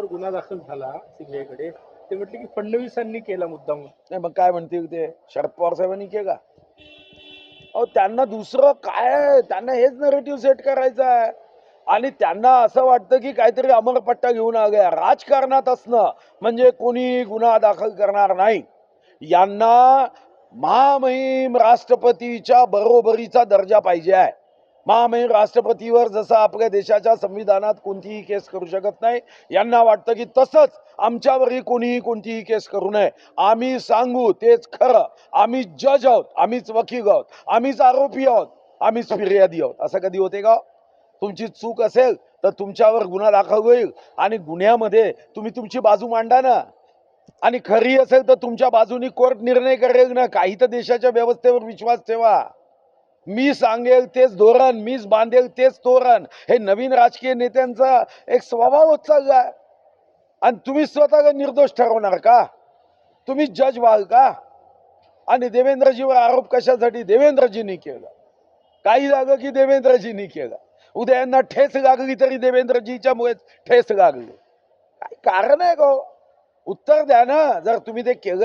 त्यांच्यावर गुन्हा दाखल झाला सीबीआयकडे, ते म्हटले की फडणवीसांनी केला मुद्दाम. नाही मग काय म्हणतील ते शरद पवार साहेबांनी केला. अहो त्यांना दुसरं काय, त्यांना हेच नरेटिव्ह सेट करायचं आहे आणि त्यांना असं वाटतं की काहीतरी अमरपट्टा घेऊन आ गया. राजकारणात असणं म्हणजे कोणी गुन्हा दाखल करणार नाही. यांना महामहिम राष्ट्रपतीच्या बरोबरीचा दर्जा पाहिजे आहे. महामहिम राष्ट्रपतीवर जसं आपल्या देशाच्या संविधानात कोणतीही केस करू शकत नाही, यांना वाटतं की तसंच आमच्यावरही कोणीही कोणतीही केस करू नये. आम्ही सांगू तेच खरं, आम्ही जज आहोत, आम्हीच वकील आहोत, आम्हीच आरोपी आहोत, आम्हीच फिर्यादी आहोत. असं कधी होते का? तुमची चूक असेल तर तुमच्यावर गुन्हा दाखल होईल आणि गुन्ह्यामध्ये तुम्ही तुमची बाजू मांडा ना, आणि खरी असेल तर तुमच्या बाजूनी कोर्ट निर्णय करेल ना. काही तर देशाच्या व्यवस्थेवर विश्वास ठेवा. मी सांगेल तेच धोरण, मीच बांधेल तेच तोरण, हे नवीन राजकीय नेत्यांचा एक स्वभाव होत चाललाय. आणि तुम्ही स्वतः निर्दोष ठरवणार का? तुम्ही जज व्हाल का? आणि देवेंद्रजीवर आरोप कशासाठी? देवेंद्रजींनी केला. काही झालं की देवेंद्रजींनी केला. उद्या यांना ठेच लागली तरी देवेंद्रजीच्या मुळे ठेच लागली. काय कारण आहे का? उत्तर द्या ना. जर तुम्ही ते केलं